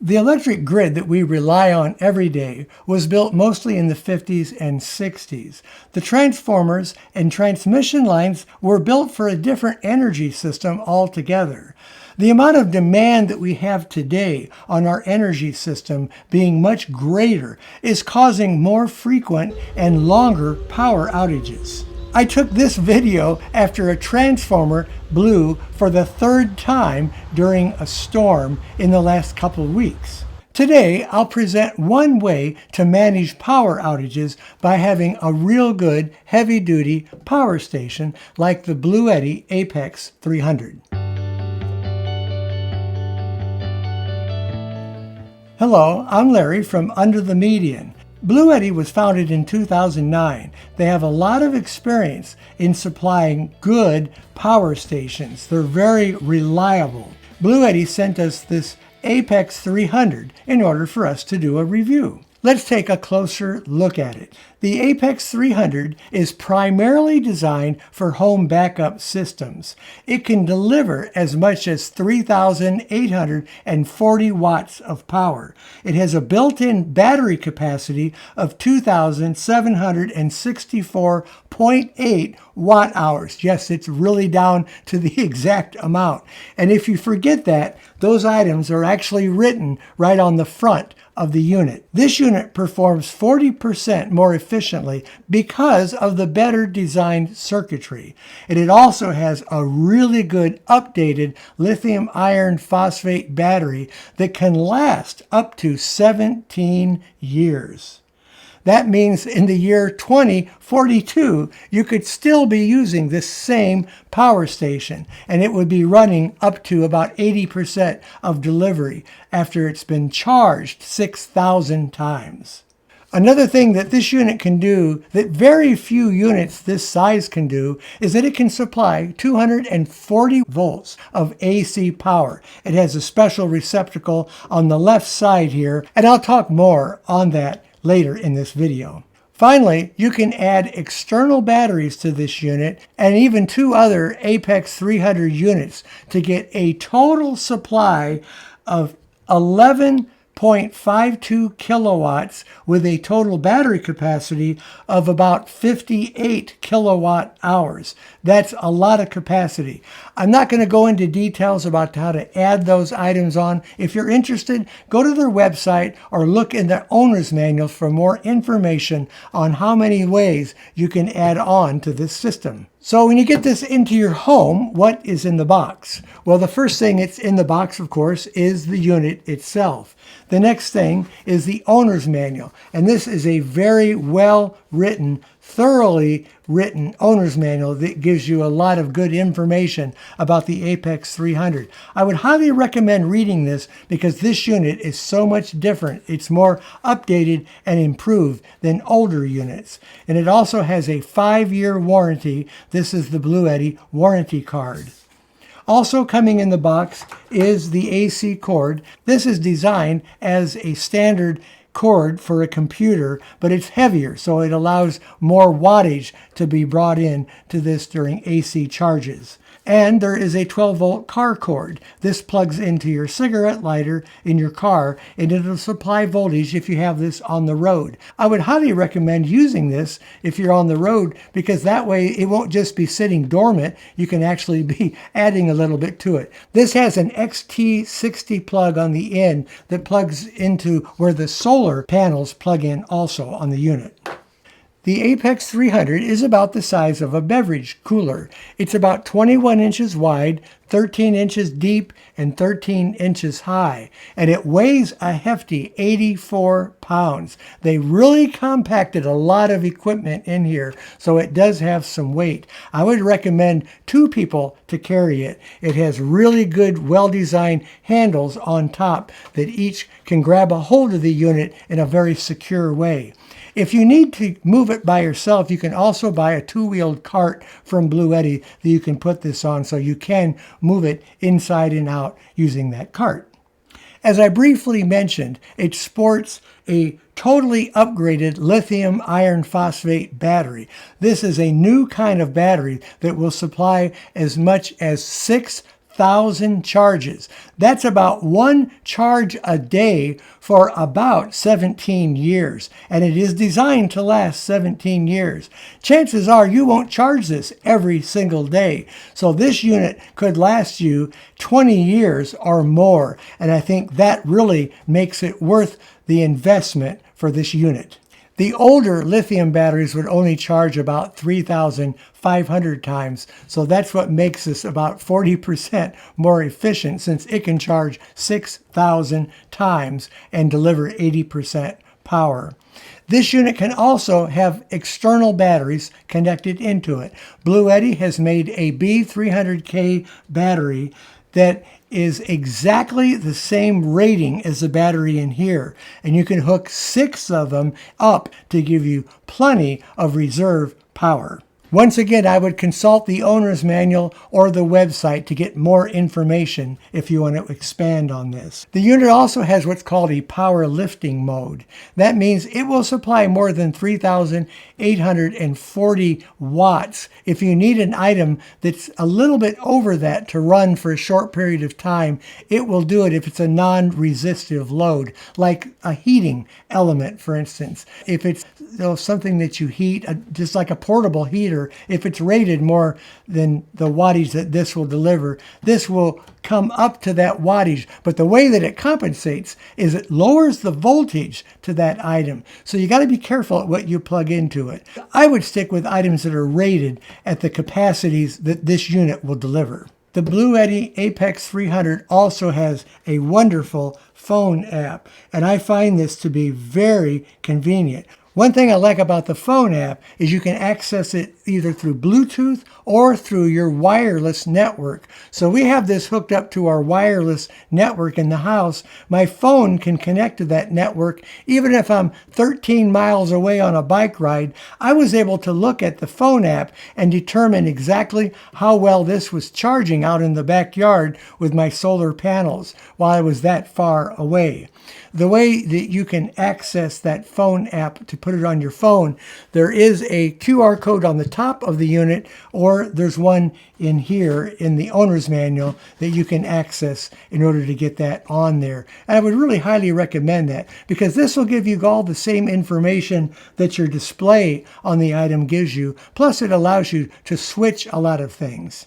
The electric grid that we rely on every day was built mostly in the 50s and 60s. The transformers and transmission lines were built for a different energy system altogether. The amount of demand that we have today on our energy system being much greater is causing more frequent and longer power outages. I took this video after a transformer blew for the third time during a storm in the last couple of weeks. Today, I'll present one way to manage power outages by having a real good heavy-duty power station like the Bluetti Apex 300. Hello, I'm Larry from Under the Median. Bluetti was founded in 2009. They have a lot of experience in supplying good power stations. They're very reliable. Bluetti sent us this Apex 300 in order for us to do a review. Let's take a closer look at it. The Apex 300 is primarily designed for home backup systems. It can deliver as much as 3,840 watts of power. It has a built-in battery capacity of 2,764.8 watt hours. Yes, it's really down to the exact amount. And if you forget that, those items are actually written right on the front of the unit. This unit performs 40% more efficiently because of the better designed circuitry. And it also has a really good updated lithium iron phosphate battery that can last up to 17 years. That means in the year 2042, you could still be using this same power station, and it would be running up to about 80% of delivery after it's been charged 6,000 times. Another thing that this unit can do that very few units this size can do is that it can supply 240 volts of AC power. It has a special receptacle on the left side here, and I'll talk more on that later in this video. Finally, you can add external batteries to this unit and even two other Apex 300 units to get a total supply of 11.52 kilowatts with a total battery capacity of about 58 kilowatt hours. That's a lot of capacity. I'm not going to go into details about how to add those items on. If you're interested, go to their website or look in the owner's manual for more information on how many ways you can add on to this system. So when you get this into your home, what is in the box? Well, the first thing that's in the box, of course, is the unit itself. The next thing is the owner's manual. And this is a very well written, thoroughly written owner's manual that gives you a lot of good information about the Apex 300. I would highly recommend reading this because this unit is so much different. It's more updated and improved than older units. And it also has a 5-year warranty. This is the Bluetti warranty card. Also coming in the box is the AC cord. This is designed as a standard cord for a computer, but it's heavier, so it allows more wattage to be brought in to this during AC charges. And there is a 12-volt car cord. This plugs into your cigarette lighter in your car, and it'll supply voltage if you have this on the road. I would highly recommend using this if you're on the road, because that way it won't just be sitting dormant. You can actually be adding a little bit to it. This has an XT60 plug on the end that plugs into where the solar panels plug in also on the unit. The Apex 300 is about the size of a beverage cooler. It's about 21 inches wide, 13 inches deep, and 13 inches high. And it weighs a hefty 84 pounds. They really compacted a lot of equipment in here, so it does have some weight. I would recommend 2 people to carry it. It has really good, well-designed handles on top that each can grab a hold of the unit in a very secure way. If you need to move it by yourself, you can also buy a 2-wheeled cart from Bluetti that you can put this on, so you can move it inside and out using that cart. As I briefly mentioned, it sports a totally upgraded lithium iron phosphate battery. This is a new kind of battery that will supply as much as 6 6,000 charges. That's about one charge a day for about 17 years. And it is designed to last 17 years. Chances are you won't charge this every single day. So this unit could last you 20 years or more. And I think that really makes it worth the investment for this unit. The older lithium batteries would only charge about 3,500 times, so that's what makes this about 40% more efficient, since it can charge 6,000 times and deliver 80% power. This unit can also have external batteries connected into it. Bluetti has made a B300K battery that is exactly the same rating as the battery in here. And you can hook 6 of them up to give you plenty of reserve power. Once again, I would consult the owner's manual or the website to get more information if you want to expand on this. The unit also has what's called a power lifting mode. That means it will supply more than 3,840 watts. If you need an item that's a little bit over that to run for a short period of time, it will do it if it's a non-resistive load, like a heating element, for instance. If it's something that you heat, just like a portable heater, if it's rated more than the wattage that this will deliver, this will come up to that wattage. But the way that it compensates is it lowers the voltage to that item. So you got to be careful at what you plug into it. I would stick with items that are rated at the capacities that this unit will deliver. The Bluetti Apex 300 also has a wonderful phone app, and I find this to be very convenient. One thing I like about the phone app is you can access it either through Bluetooth or through your wireless network. So we have this hooked up to our wireless network in the house. My phone can connect to that network even if I'm 13 miles away on a bike ride. I was able to look at the phone app and determine exactly how well this was charging out in the backyard with my solar panels while I was that far away. The way that you can access that phone app to put it on your phone, there is a QR code on the top of the unit, or there's one in here in the owner's manual that you can access in order to get that on there. And I would really highly recommend that, because this will give you all the same information that your display on the item gives you, plus it allows you to switch a lot of things.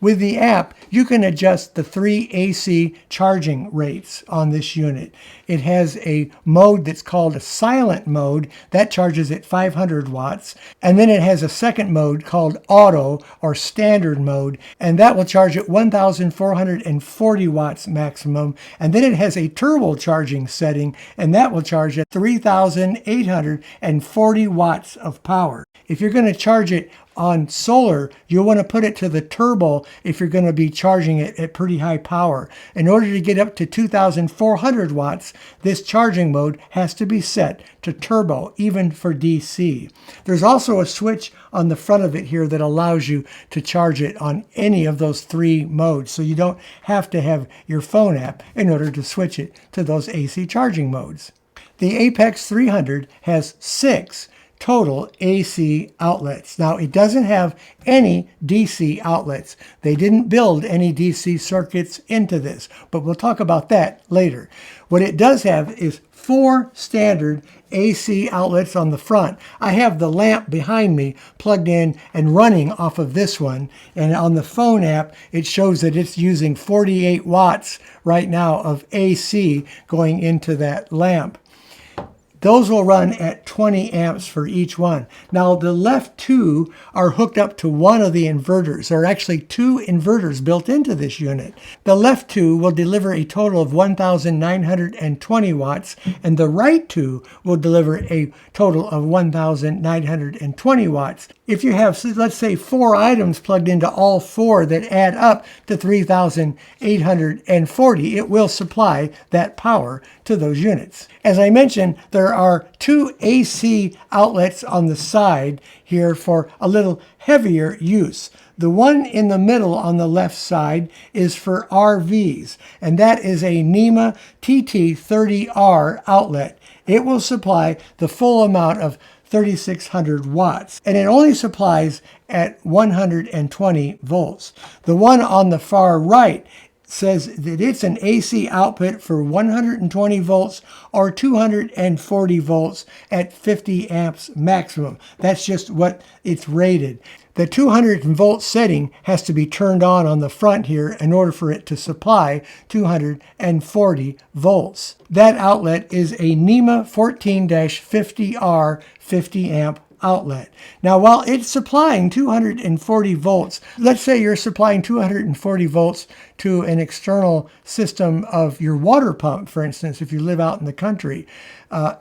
With the app, you can adjust the 3 AC charging rates on this unit. It has a mode that's called a silent mode that charges at 500 watts. And then it has a second mode called auto or standard mode, and that will charge at 1,440 watts maximum. And then it has a turbo charging setting, and that will charge at 3,840 watts of power. If you're going to charge it on solar, you'll want to put it to the turbo if you're going to be charging it at pretty high power. In order to get up to 2,400 watts, this charging mode has to be set to turbo, even for DC. There's also a switch on the front of it here that allows you to charge it on any of those 3 modes, so you don't have to have your phone app in order to switch it to those AC charging modes. The Apex 300 has 6 total AC outlets. Now, it doesn't have any DC outlets. They didn't build any DC circuits into this, but we'll talk about that later. What it does have is 4 standard AC outlets on the front. I have the lamp behind me plugged in and running off of this one, and on the phone app it shows that it's using 48 watts right now of AC going into that lamp. Those will run at 20 amps for each one. Now, the left 2 are hooked up to one of the inverters. There are actually 2 inverters built into this unit. The left 2 will deliver a total of 1,920 watts, and the right 2 will deliver a total of 1,920 watts. If you have, let's say, 4 items plugged into all 4 that add up to 3,840, it will supply that power to those units. As I mentioned, there are 2 AC outlets on the side here for a little heavier use. The one in the middle on the left side is for RVs, and that is a NEMA TT30R outlet. It will supply the full amount of 3600 watts, and it only supplies at 120 volts. The one on the far right says that it's an AC output for 120 volts or 240 volts at 50 amps maximum. That's just what it's rated. The 200 volt setting has to be turned on the front here in order for it to supply 240 volts. That outlet is a NEMA 14-50R 50 amp outlet. Now, while it's supplying 240 volts, let's say you're supplying 240 volts to an external system of your water pump, for instance, if you live out in the country,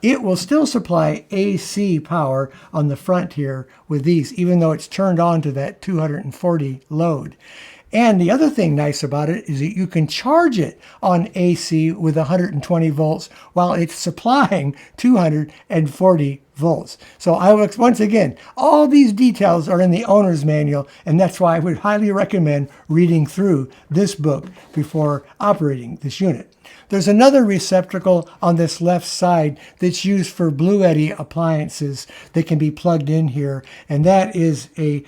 it will still supply AC power on the front here with these, even though it's turned on to that 240 load. And the other thing nice about it is that you can charge it on AC with 120 volts while it's supplying 240 volts. So once again, all these details are in the owner's manual, and that's why I would highly recommend reading through this book before operating this unit. There's another receptacle on this left side that's used for Bluetti appliances that can be plugged in here, and that is a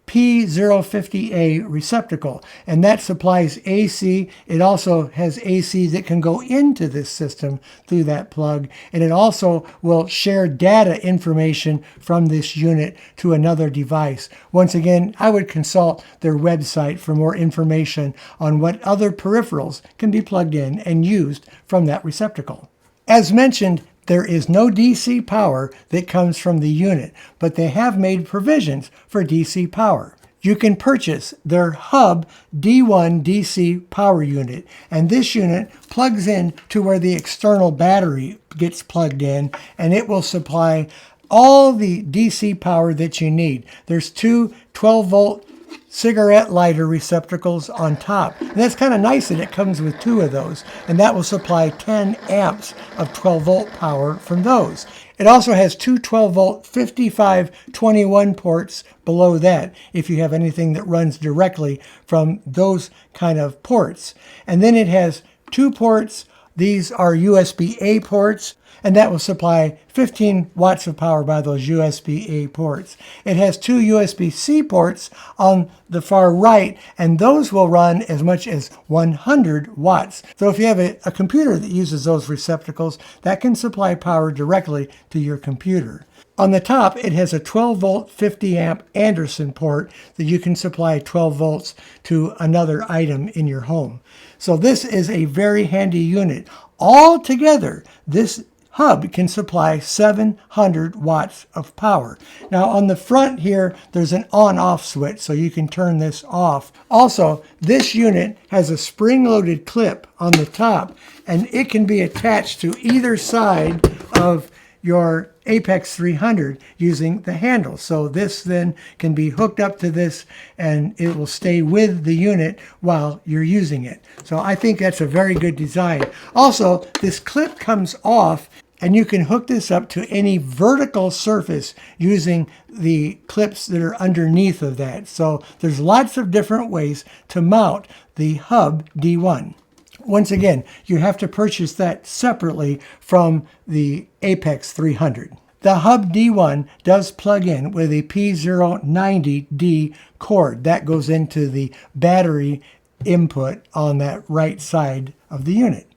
P050A receptacle, and that supplies AC. It also has AC that can go into this system through that plug, and it also will share data information from this unit to another device. Once again, I would consult their website for more information on what other peripherals can be plugged in and used from that receptacle. As mentioned, there is no DC power that comes from the unit, but they have made provisions for DC power. You can purchase their Hub D1 DC power unit, and this unit plugs in to where the external battery gets plugged in, and it will supply all the DC power that you need. There's two 12-volt cigarette lighter receptacles on top. And that's kind of nice that it comes with two of those, and that will supply 10 amps of 12-volt power from those. It also has two 12-volt 5521 ports below that if you have anything that runs directly from those kind of ports. And then it has two ports. These are USB-A ports, and that will supply 15 watts of power by those USB-A ports. It has two USB-C ports on the far right, and those will run as much as 100 watts. So if you have a computer that uses those receptacles, that can supply power directly to your computer. On the top, it has a 12-volt 50-amp Anderson port that you can supply 12 volts to another item in your home. So this is a very handy unit. Altogether, this hub can supply 700 watts of power. Now on the front here, there's an on-off switch, so you can turn this off. Also, this unit has a spring-loaded clip on the top, and it can be attached to either side of your Apex 300 using the handle. So this then can be hooked up to this, and it will stay with the unit while you're using it. So I think that's a very good design. Also, this clip comes off, and you can hook this up to any vertical surface using the clips that are underneath of that. So there's lots of different ways to mount the Hub D1. Once again, you have to purchase that separately from the Apex 300. The Hub D1 does plug in with a P090D cord. That goes into the battery input on that right side of the unit.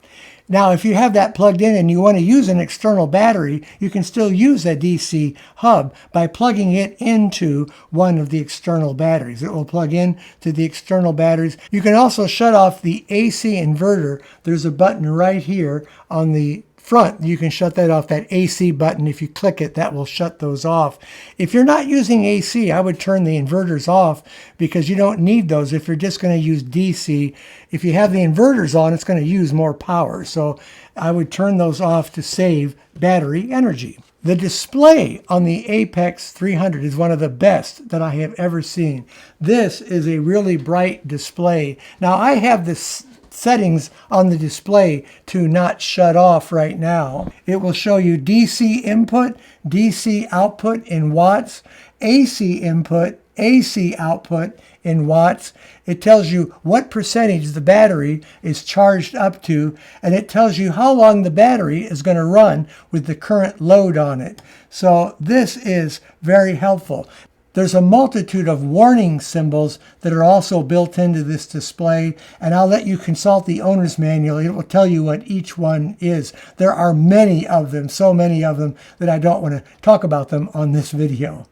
Now, if you have that plugged in and you want to use an external battery, you can still use a DC hub by plugging it into one of the external batteries. It will plug in to the external batteries. You can also shut off the AC inverter. There's a button right here on the front. You can shut that off, that AC button. If you click it, that will shut those off. If you're not using AC, I would turn the inverters off because you don't need those if you're just going to use DC. If you have the inverters on, it's going to use more power. So I would turn those off to save battery energy. The display on the Apex 300 is one of the best that I have ever seen. This is a really bright display. Now I have this settings on the display to not shut off right now. It will show you DC input, DC output in watts, AC input, AC output in watts. It tells you what percentage the battery is charged up to, and it tells you how long the battery is going to run with the current load on it. So this is very helpful. There's a multitude of warning symbols that are also built into this display, and I'll let you consult the owner's manual. It will tell you what each one is. There are many of them, so many of them, that I don't want to talk about them on this video.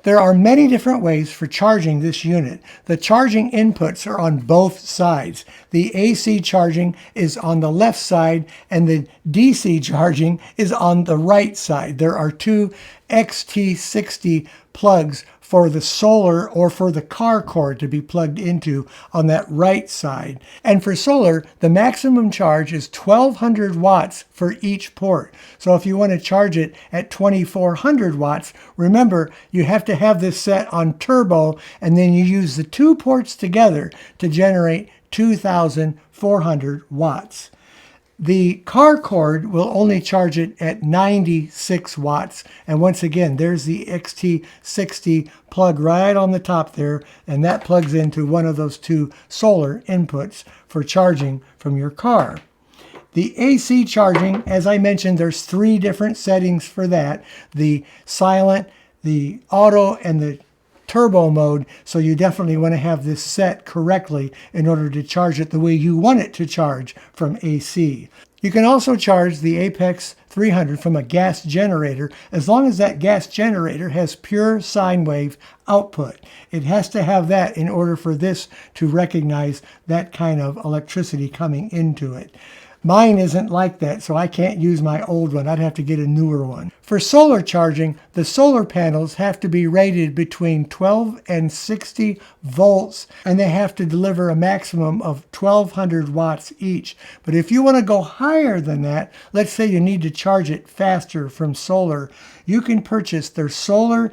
There are many different ways for charging this unit. The charging inputs are on both sides. The AC charging is on the left side and the DC charging is on the right side. There are two XT60 plugs for the solar or for the car cord to be plugged into on that right side. And for solar, the maximum charge is 1200 watts for each port. So if you want to charge it at 2400 watts, remember you have to have this set on turbo, and then you use the two ports together to generate 2400 watts. The car cord will only charge it at 96 watts. And once again, there's the XT60 plug right on the top there, and that plugs into one of those two solar inputs for charging from your car. The AC charging, as I mentioned, there's three different settings for that. The silent, the auto, and the turbo mode, so you definitely want to have this set correctly in order to charge it the way you want it to charge from AC. You can also charge the Apex 300 from a gas generator as long as that gas generator has pure sine wave output. It has to have that in order for this to recognize that kind of electricity coming into it. Mine isn't like that, so I can't use my old one. I'd have to get a newer one. For solar charging, the solar panels have to be rated between 12 and 60 volts, and they have to deliver a maximum of 1200 watts each. But if you want to go higher than that, let's say you need to charge it faster from solar, you can purchase their solar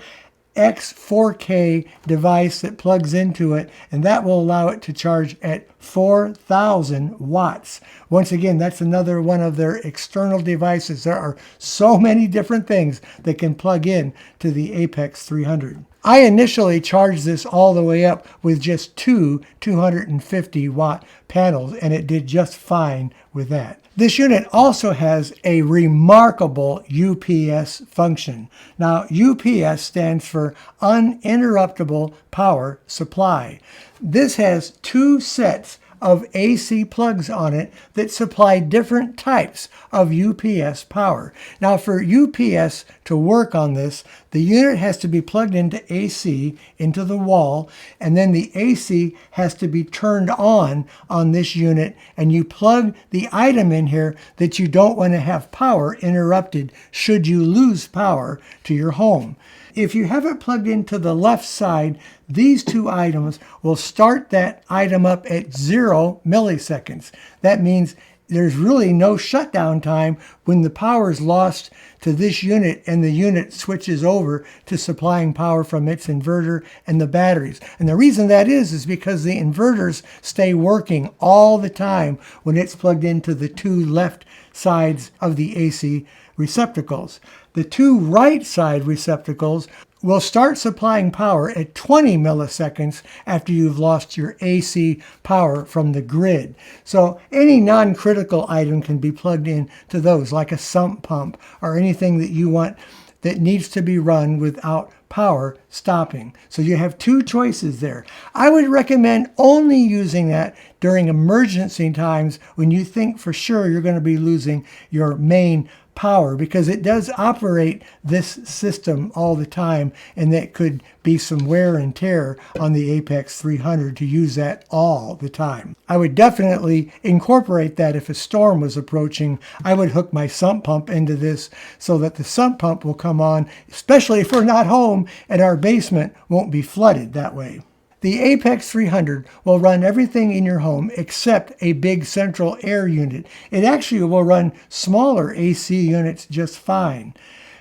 X4K device that plugs into it, and that will allow it to charge at 4000 watts. Once again, that's another one of their external devices. There are so many different things that can plug in to the Apex 300. I initially charged this all the way up with just two 250 watt panels, and it did just fine with that. This unit also has a remarkable UPS function. Now, UPS stands for uninterruptible power supply. This has two sets of AC plugs on it that supply different types of UPS power. Now, for UPS to work on this, the unit has to be plugged into AC, into the wall, and then the AC has to be turned on this unit, and you plug the item in here that you don't want to have power interrupted should you lose power to your home. If you have it plugged into the left side, these two items will start that item up at 0 milliseconds. That means there's really no shutdown time when the power is lost to this unit and the unit switches over to supplying power from its inverter and the batteries. And the reason that is because the inverters stay working all the time when it's plugged into the two left sides of the AC receptacles. The two right side receptacles will start supplying power at 20 milliseconds after you've lost your AC power from the grid. So any non-critical item can be plugged in to those, like a sump pump or anything that you want that needs to be run without power stopping. So you have two choices there. I would recommend only using that during emergency times when you think for sure you're going to be losing your main power, because it does operate this system all the time, and that could be some wear and tear on the Apex 300 to use that all the time. I would definitely incorporate that if a storm was approaching. I would hook my sump pump into this so that the sump pump will come on, especially if we're not home and our basement won't be flooded that way. The Apex 300 will run everything in your home except a big central air unit. It actually will run smaller AC units just fine.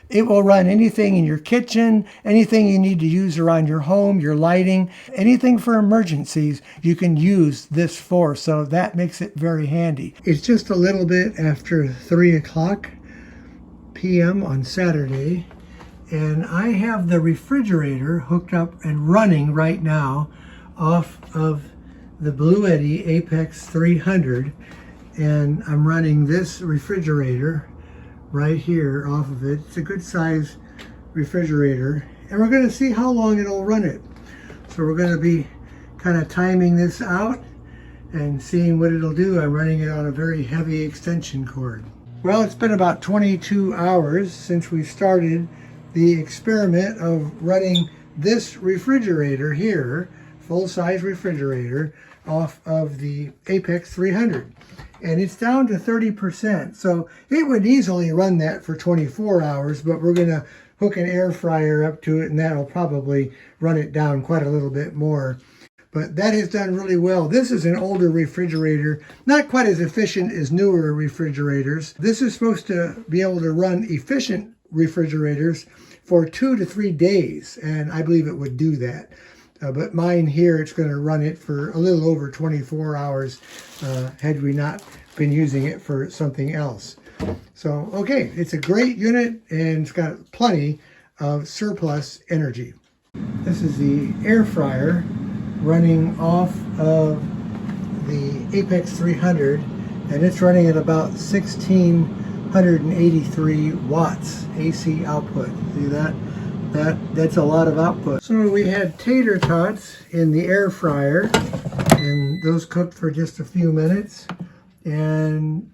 It will run anything in your kitchen, anything you need to use around your home, your lighting, anything for emergencies you can use this for, so that makes it very handy. It's just a little bit after 3 o'clock p.m. on Saturday, And I have the refrigerator hooked up and running right now off of the Bluetti Apex 300. And I'm running this refrigerator right here off of it. It's a good size refrigerator. And we're going to see how long it'll run it. So we're going to be kind of timing this out and seeing what it'll do. I'm running it on a very heavy extension cord. Well, it's been about 22 hours since we started the experiment of running this refrigerator here, full-size refrigerator, off of the Apex 300. And it's down to 30%. So it would easily run that for 24 hours, but we're going to hook an air fryer up to it, and that'll probably run it down quite a little bit more. But that has done really well. This is an older refrigerator, not quite as efficient as newer refrigerators. This is supposed to be able to run efficient refrigerators for 2 to 3 days, and I believe it would do that. But mine here, it's going to run it for a little over 24 hours had we not been using it for something else. So, okay, it's a great unit, and it's got plenty of surplus energy. This is the air fryer running off of the Apex 300, and it's running at about 1683 watts AC output. See that? That's a lot of output. So we had tater tots in the air fryer, and those cooked for just a few minutes. And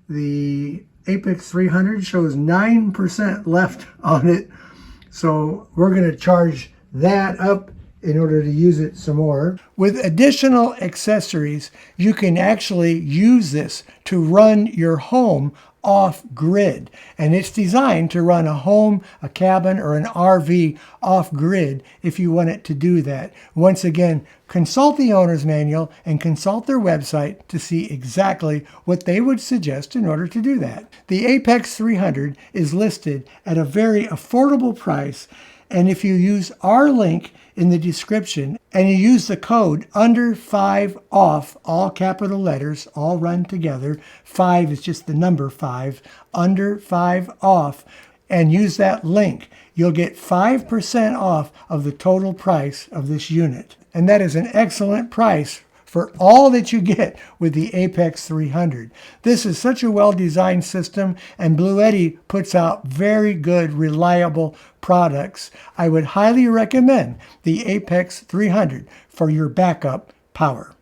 the Apex 300 shows 9% left on it. So we're going to charge that up in order to use it some more. With additional accessories, you can actually use this to run your home off grid, and it's designed to run a home, a cabin, or an RV off grid if you want it to do that. Once again, consult the owner's manual and consult their website to see exactly what they would suggest in order to do that. The Apex 300 is listed at a very affordable price, and if you use our link in the description and you use the code under 5 off, all capital letters, all run together, 5 is just the number 5, under 5 off, and use that link, you'll get 5% off of the total price of this unit. And that is an excellent price for all that you get with the Apex 300. This is such a well-designed system, and Bluetti puts out very good, reliable products. I would highly recommend the Apex 300 for your backup power.